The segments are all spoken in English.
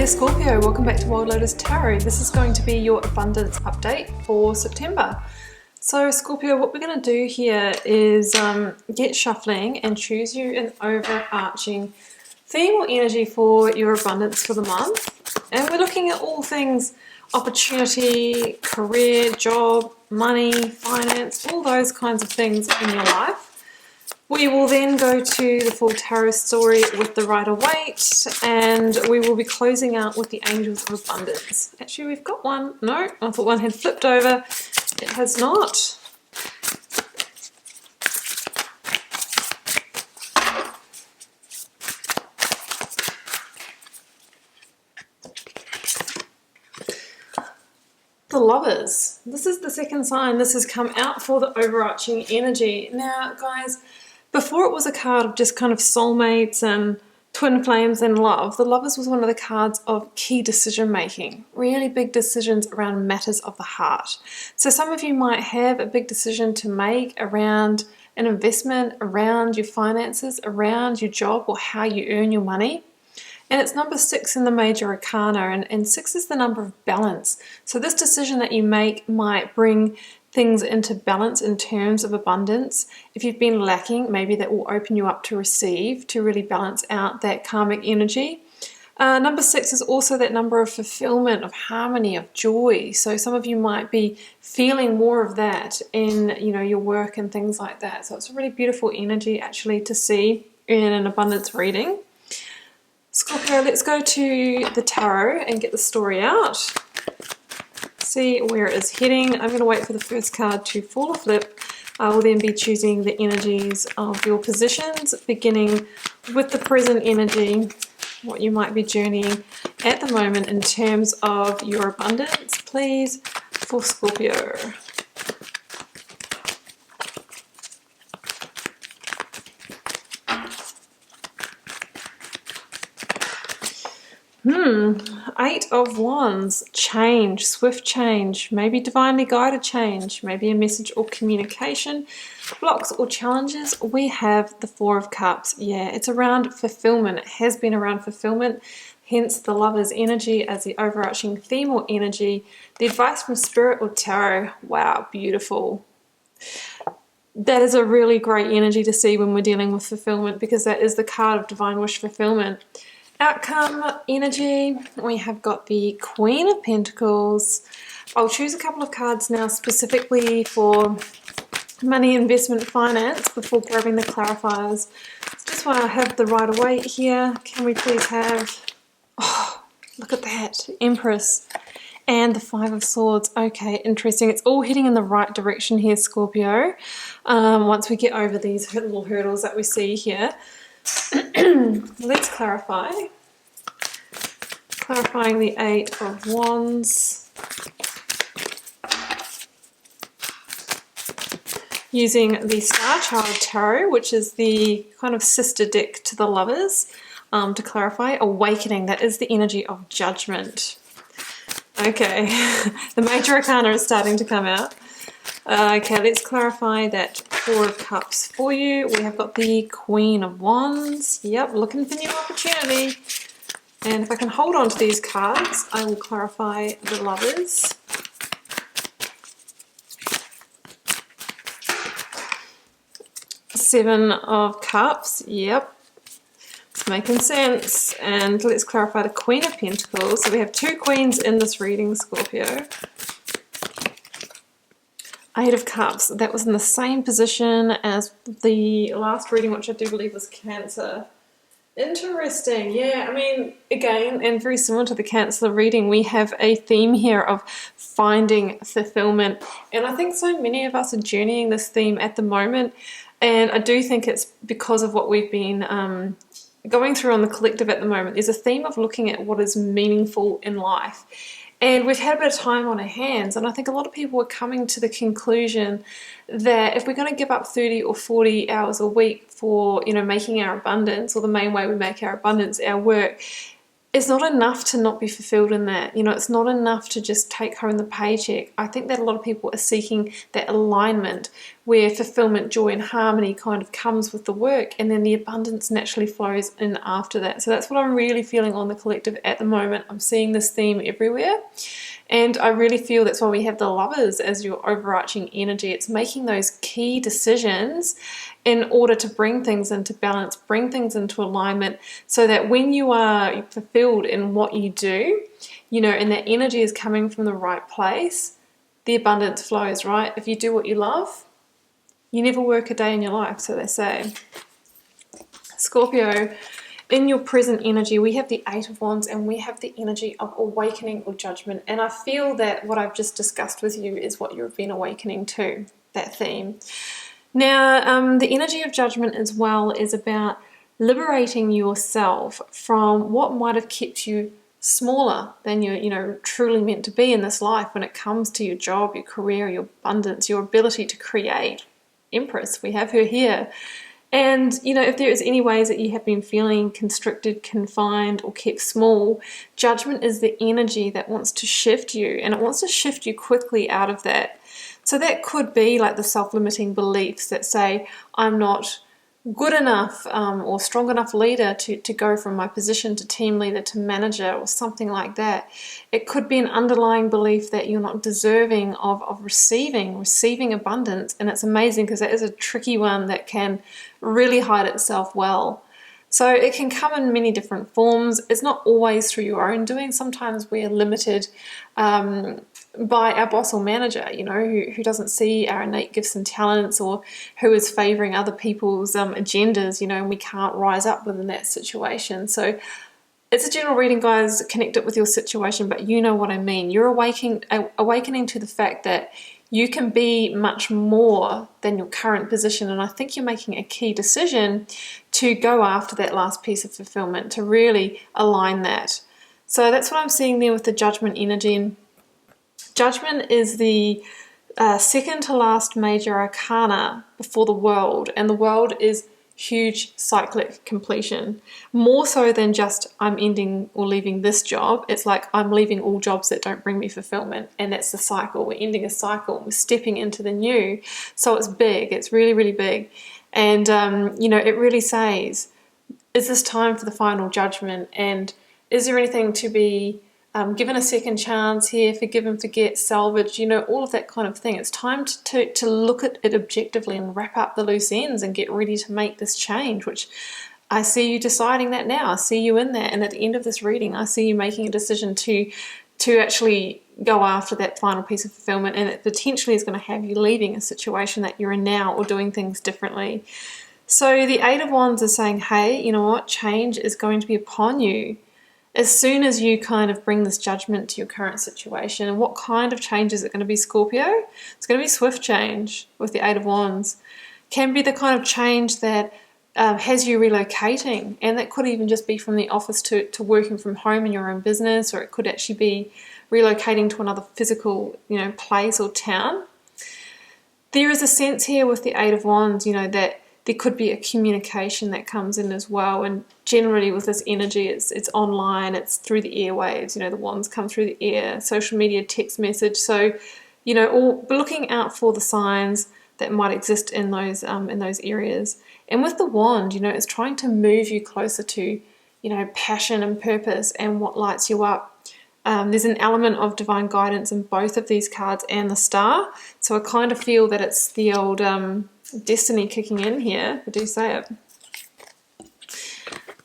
there, Scorpio. Welcome back to Wild Lotus Tarot. This is going to be your abundance update for September. So Scorpio, what we're going to do here is get shuffling and choose you an overarching theme or energy for your abundance for the month. And we're looking at all things opportunity, career, job, money, finance, all those kinds of things in your life. We will then go to the full tarot story with the Rider-Waite, and we will be closing out with the Angels of Abundance. Actually, we've got one. No, I thought one had flipped over. It has not. The Lovers. This is the second sign. This has come out for the overarching energy. Now, guys, before it was a card of just kind of soulmates and twin flames and love, the Lovers was one of the cards of key decision making, really big decisions around matters of the heart. So some of you might have a big decision to make around an investment, around your finances, around your job or how you earn your money. And it's number 6 in the major arcana, and 6 is the number of balance. So this decision that you make might bring things into balance in terms of abundance. If you've been lacking, maybe that will open you up to receive, to really balance out that karmic energy. Number 6 is also that number of fulfillment, of harmony, of joy. So some of you might be feeling more of that in, your work and things like that. So it's a really beautiful energy actually to see in an abundance reading. Scorpio, let's go to the tarot and get the story out. See where it is heading. I'm going to wait for the first card to fall or flip. I will then be choosing the energies of your positions, beginning with the present energy, what you might be journeying at the moment in terms of your abundance, please, for Scorpio. Eight of Wands, change, swift change, maybe divinely guided change, maybe a message or communication, blocks or challenges. We have the Four of Cups. Yeah, it's around fulfillment. It has been around fulfillment, hence the Lover's energy as the overarching theme or energy. The advice from Spirit or Tarot. Wow, beautiful. That is a really great energy to see when we're dealing with fulfillment, because that is the card of divine wish fulfillment. Outcome energy, we have got the Queen of Pentacles. I'll choose a couple of cards now specifically for money, investment, finance before grabbing the clarifiers. So just while I have the Rider-Waite here, can we please have, oh, look at that, Empress and the Five of Swords. Okay, interesting. It's all heading in the right direction here, Scorpio. Once we get over these little hurdles that we see here. Let's clarify. Clarifying the Eight of Wands. Using the Starchild Tarot, which is the kind of sister deck to the Lovers, to clarify. Awakening, that is the energy of judgment. Okay, the major arcana is starting to come out. Okay, let's clarify that Four of Cups for you. We have got the Queen of Wands. Yep, looking for new opportunity. And if I can hold on to these cards, I will clarify the Lovers. Seven of Cups. Yep, it's making sense. And let's clarify the Queen of Pentacles. So we have two queens in this reading, Scorpio. Eight of Cups, that was in the same position as the last reading, which I do believe was Cancer. Interesting. Yeah, I mean, again, and very similar to the Cancer reading, we have a theme here of finding fulfillment. And I think so many of us are journeying this theme at the moment. And I do think it's because of what we've been going through on the collective at the moment. There's a theme of looking at what is meaningful in life. And we've had a bit of time on our hands, and I think a lot of people are coming to the conclusion that if we're going to give up 30 or 40 hours a week for, making our abundance, or the main way we make our abundance, our work, it's not enough to not be fulfilled in that. You know, it's not enough to just take home the paycheck. I think that a lot of people are seeking that alignment where fulfillment, joy, and harmony kind of comes with the work, and then the abundance naturally flows in after that. So that's what I'm really feeling on the collective at the moment. I'm seeing this theme everywhere. And I really feel that's why we have the Lovers as your overarching energy. It's making those key decisions in order to bring things into balance, bring things into alignment, so that when you are fulfilled in what you do, you know, and that energy is coming from the right place, the abundance flows, right? If you do what you love, you never work a day in your life, so they say. Scorpio, in your present energy, we have the Eight of Wands and we have the energy of awakening or judgment. And I feel that what I've just discussed with you is what you've been awakening to, that theme. Now, the energy of judgment as well is about liberating yourself from what might have kept you smaller than you're, you know, truly meant to be in this life when it comes to your job, your career, your abundance, your ability to create. Empress, we have her here. And, you know, if there is any ways that you have been feeling constricted, confined, or kept small, judgment is the energy that wants to shift you, and it wants to shift you quickly out of that. So that could be like the self-limiting beliefs that say, I'm not good enough or strong enough leader to go from my position to team leader to manager or something like that. It could be an underlying belief that you're not deserving of receiving abundance. And it's amazing because that is a tricky one that can really hide itself well. So it can come in many different forms. It's not always through your own doing. Sometimes we're limited by our boss or manager, you know, who doesn't see our innate gifts and talents, or who is favoring other people's agendas, you know, and we can't rise up within that situation. So it's a general reading, guys. Connect it with your situation, but you know what I mean. You're awakening to the fact that you can be much more than your current position, and I think you're making a key decision to go after that last piece of fulfillment, to really align that. So that's what I'm seeing there with the judgment energy. And judgment is the second to last major arcana before the world, and the world is huge cyclic completion. More so than just I'm ending or leaving this job, it's like I'm leaving all jobs that don't bring me fulfillment, and that's the cycle. We're ending a cycle, we're stepping into the new. So it's big, it's really, really big. And, you know, it really says, is this time for the final judgment? And is there anything to be given a second chance here, forgive and forget, salvage, you know, all of that kind of thing. It's time to look at it objectively and wrap up the loose ends and get ready to make this change, which I see you deciding that now. I see you in that. And at the end of this reading, I see you making a decision to actually go after that final piece of fulfillment, and it potentially is going to have you leaving a situation that you're in now or doing things differently. So the Eight of Wands is saying, hey, you know what, change is going to be upon you as soon as you kind of bring this judgment to your current situation. And what kind of change is it going to be, Scorpio? It's going to be swift change with the Eight of Wands. Can be the kind of change that has you relocating, and that could even just be from the office to working from home in your own business, or it could actually be relocating to another physical, you know, place or town. There is a sense here with the Eight of Wands, you know, that there could be a communication that comes in as well. And generally with this energy, it's online, it's through the airwaves, you know, the wands come through the air, social media, text message. So, you know, all looking out for the signs that might exist in those areas. And with the wand, you know, it's trying to move you closer to, you know, passion and purpose and what lights you up. There's an element of divine guidance in both of these cards and the star. So I kind of feel that it's the old destiny kicking in here, I do say it.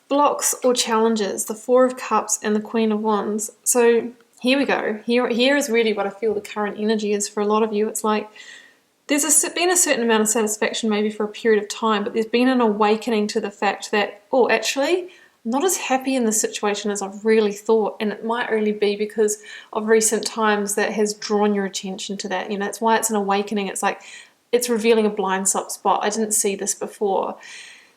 Blocks or challenges, the Four of Cups and the Queen of Wands. So here we go. Here is really what I feel the current energy is for a lot of you. It's like there's been a certain amount of satisfaction maybe for a period of time, but there's been an awakening to the fact that, oh, actually, I'm not as happy in this situation as I've really thought, and it might only be because of recent times that has drawn your attention to that. You know, that's why it's an awakening. It's like it's revealing a blind spot. I didn't see this before.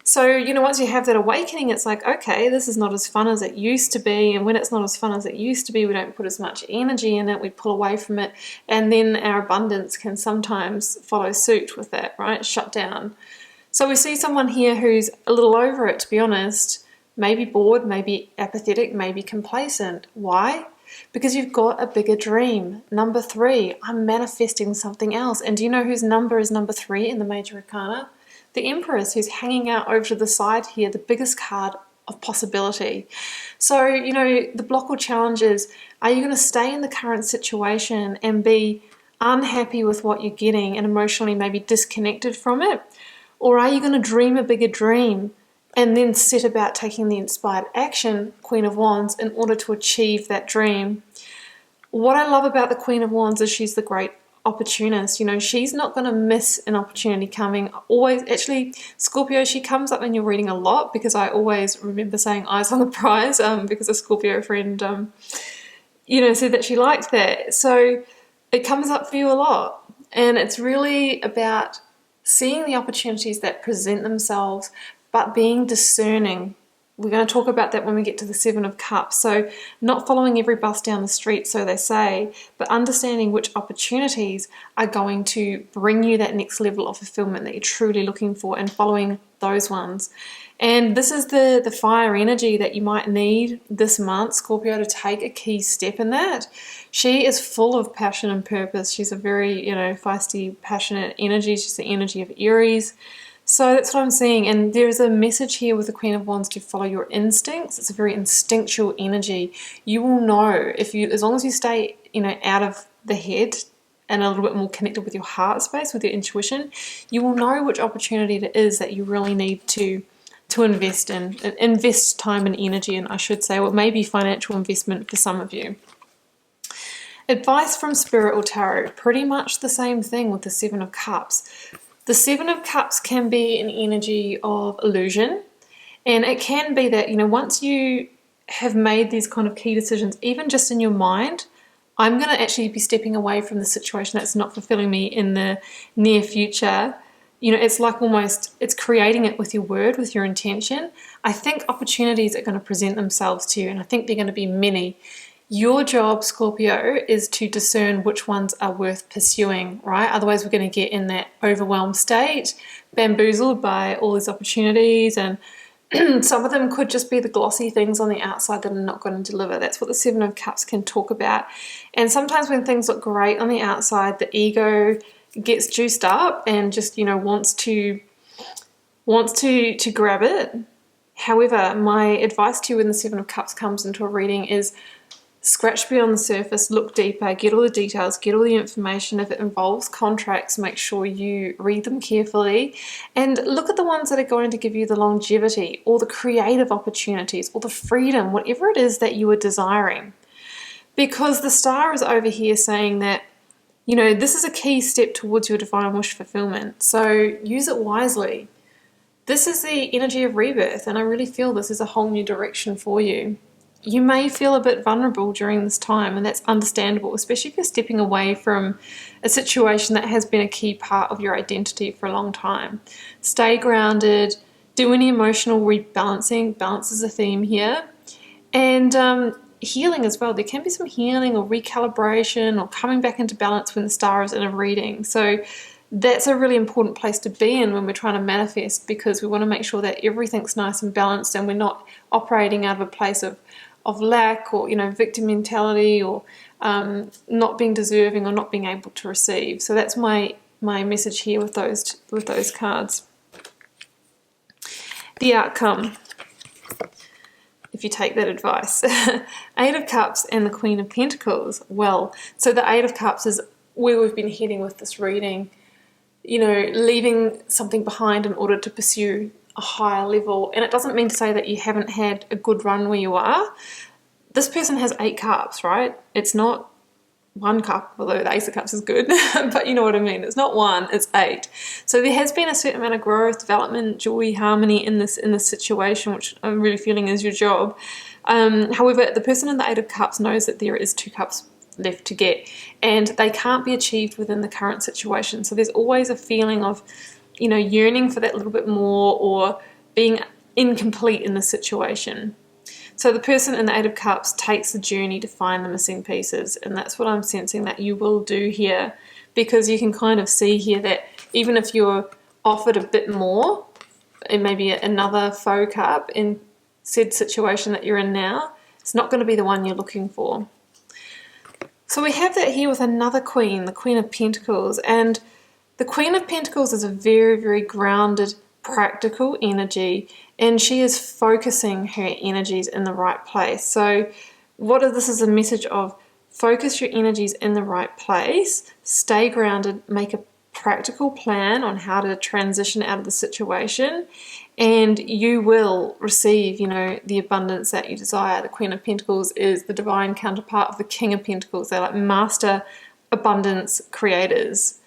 So, you know, once you have that awakening, it's like, okay, this is not as fun as it used to be. And when it's not as fun as it used to be, we don't put as much energy in it. We pull away from it. And then our abundance can sometimes follow suit with that, right? Shut down. So we see someone here who's a little over it, to be honest. maybe bored, maybe apathetic, maybe complacent. Why? Because you've got a bigger dream. Number 3, I'm manifesting something else. And do you know whose number is number 3 in the Major Arcana? The Empress, who's hanging out over to the side here, the biggest card of possibility. So, you know, the block or challenge is, are you going to stay in the current situation and be unhappy with what you're getting and emotionally maybe disconnected from it? Or are you going to dream a bigger dream and then set about taking the inspired action, Queen of Wands, in order to achieve that dream? What I love about the Queen of Wands is she's the great opportunist. You know, she's not going to miss an opportunity coming. Always, actually, Scorpio, she comes up in your reading a lot because I always remember saying eyes on the prize because a Scorpio friend, you know, said that she liked that. So it comes up for you a lot. And it's really about seeing the opportunities that present themselves, but being discerning. We're going to talk about that when we get to the 7 of Cups. So not following every bus down the street, so they say, but understanding which opportunities are going to bring you that next level of fulfillment that you're truly looking for, and following those ones. And this is the fire energy that you might need this month, Scorpio, to take a key step in that. She is full of passion and purpose. She's a very, you know, feisty, passionate energy. She's the energy of Aries. So that's what I'm seeing, and there is a message here with the Queen of Wands to follow your instincts. It's a very instinctual energy. You will know, if you, as long as you stay, you know, out of the head and a little bit more connected with your heart space, with your intuition, you will know which opportunity it is that you really need to invest in, invest time and energy in, I should say, or maybe financial investment for some of you. Advice from Spirit or Tarot, pretty much the same thing with the 7 of Cups. The 7 of Cups can be an energy of illusion, and it can be that, you know, once you have made these kind of key decisions, even just in your mind, I'm going to actually be stepping away from the situation that's not fulfilling me in the near future. You know, it's like almost, it's creating it with your word, with your intention. I think opportunities are going to present themselves to you, and I think they're going to be many. Your job, Scorpio, is to discern which ones are worth pursuing, right? Otherwise, we're going to get in that overwhelmed state, bamboozled by all these opportunities, and some of them could just be the glossy things on the outside that are not going to deliver. That's what the 7 of Cups can talk about. And sometimes when things look great on the outside, the ego gets juiced up and just, you know, wants to grab it. However, my advice to you when the 7 of Cups comes into a reading is, scratch beyond the surface, look deeper, get all the details, get all the information. If it involves contracts, make sure you read them carefully and look at the ones that are going to give you the longevity or the creative opportunities or the freedom, whatever it is that you are desiring. Because the Star is over here saying that, you know, this is a key step towards your divine wish fulfillment. So use it wisely. This is the energy of rebirth, and I really feel this is a whole new direction for you. You may feel a bit vulnerable during this time, and that's understandable, especially if you're stepping away from a situation that has been a key part of your identity for a long time. Stay grounded, do any emotional rebalancing. Balance is a theme here. And healing as well. There can be some healing or recalibration or coming back into balance when the Star is in a reading. So that's a really important place to be in when we're trying to manifest, because we want to make sure that everything's nice and balanced and we're not operating out of a place of lack or, you know, victim mentality or not being deserving or not being able to receive. So that's my message here with those cards. The outcome, if you take that advice. 8 of Cups and the Queen of Pentacles. Well, so the 8 of Cups is where we've been heading with this reading. You know, leaving something behind in order to pursue a higher level. And it doesn't mean to say that you haven't had a good run where you are. This person has 8 cups, right? It's not 1 cup, although the Ace of Cups is good, but you know what I mean. It's not 1, it's 8. So there has been a certain amount of growth, development, joy, harmony in this situation, which I'm really feeling is your job. However, the person in the 8 of Cups knows that there is 2 cups left to get, and they can't be achieved within the current situation. So there's always a feeling of, you know, yearning for that little bit more or being incomplete in the situation. So the person in the 8 of Cups takes the journey to find the missing pieces, and that's what I'm sensing that you will do here, because you can kind of see here that even if you're offered a bit more and maybe another faux cup, and said situation that you're in now, it's not going to be the one you're looking for. So we have that here with another queen, the Queen of Pentacles, and the Queen of Pentacles is a very, very grounded, practical energy, and she is focusing her energies in the right place. So this is a message of focus your energies in the right place, stay grounded, make a practical plan on how to transition out of the situation, and you will receive, you know, the abundance that you desire. The Queen of Pentacles is the divine counterpart of the King of Pentacles. They're like master abundance creators.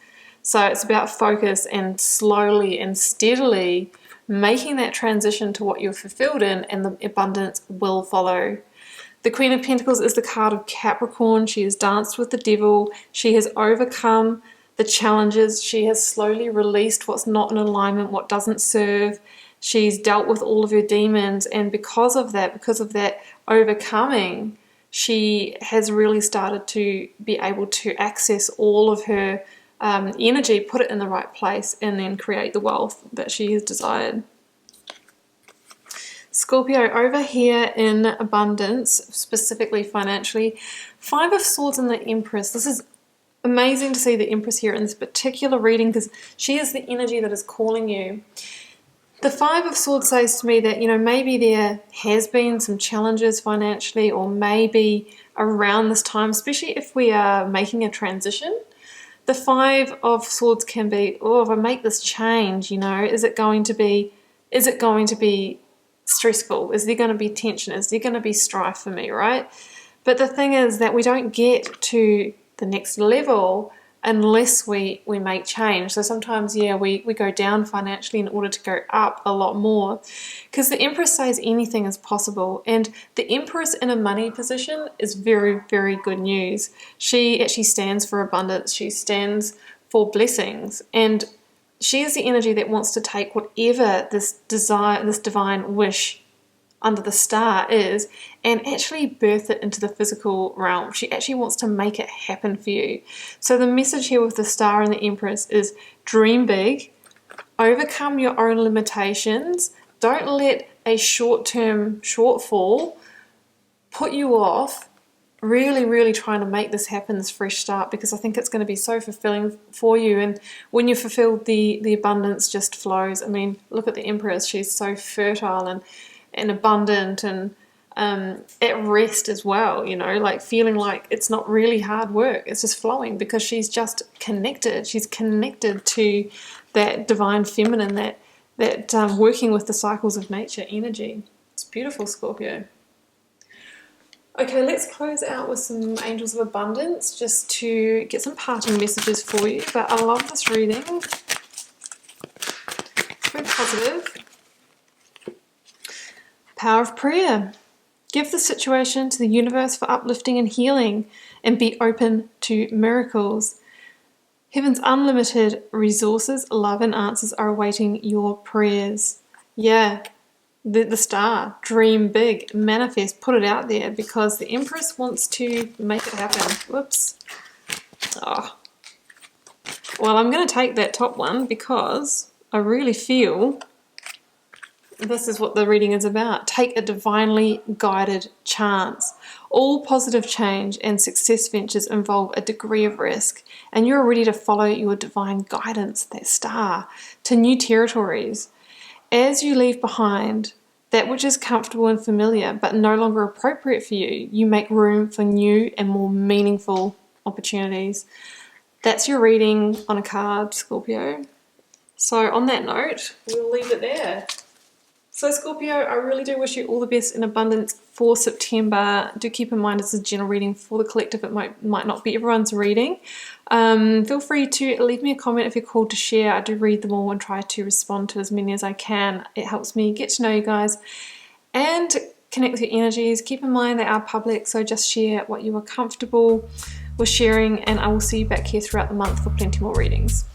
So it's about focus and slowly and steadily making that transition to what you're fulfilled in, and the abundance will follow. The Queen of Pentacles is the card of Capricorn. She has danced with the devil. She has overcome the challenges. She has slowly released what's not in alignment, what doesn't serve. She's dealt with all of her demons, and because of that overcoming, she has really started to be able to access all of her energy, put it in the right place, and then create the wealth that she has desired. Scorpio, over here in abundance, specifically financially, Five of Swords and the Empress. This is amazing to see the Empress here in this particular reading, because she is the energy that is calling you. The Five of Swords says to me that, you know, maybe there has been some challenges financially, or maybe around this time, especially if we are making a transition. The Five of Swords can be, oh, if I make this change, you know, is it going to be stressful? Is there going to be tension? Is there going to be strife for me, right? But the thing is that we don't get to the next level unless we make change. So sometimes, yeah, we go down financially in order to go up a lot more, because the Empress says anything is possible, and the Empress in a money position is very, very good news. She actually stands for abundance. She stands for blessings, and she is the energy that wants to take whatever this desire, this divine wish under the star is, and actually birth it into the physical realm. She actually wants to make it happen for you. So the message here with the star and the Empress is dream big, overcome your own limitations. Don't let a short-term shortfall put you off really trying to make this happen, this fresh start, because I think it's going to be so fulfilling for you. And when you're fulfilled, the abundance just flows. I mean, look at the Empress. She's so fertile and abundant, and at rest as well, you know, like feeling like it's not really hard work, it's just flowing, because she's just connected. She's connected to that divine feminine, that working with the cycles of nature energy. It's beautiful, Scorpio. Okay, let's close out with some Angels of Abundance, just to get some parting messages for you. But I love this reading. It's very positive. Power of prayer. Give the situation to the universe for uplifting and healing, and be open to miracles. Heaven's unlimited resources, love and answers are awaiting your prayers. Yeah, the star. Dream big. Manifest. Put it out there, because the Empress wants to make it happen. Whoops. Oh. Well, I'm going to take that top one, because I really feel this is what the reading is about. Take a divinely guided chance. All positive change and success ventures involve a degree of risk, and you're ready to follow your divine guidance, that star, to new territories. As you leave behind that which is comfortable and familiar but no longer appropriate for you, you make room for new and more meaningful opportunities. That's your reading on a card, Scorpio. So on that note, we'll leave it there. So Scorpio, I really do wish you all the best in abundance for September. Do keep in mind it's a general reading for the collective. It might not be everyone's reading. Feel free to leave me a comment if you're called to share. I do read them all and try to respond to as many as I can. It helps me get to know you guys and connect with your energies. Keep in mind they are public, so just share what you are comfortable with sharing, and I will see you back here throughout the month for plenty more readings.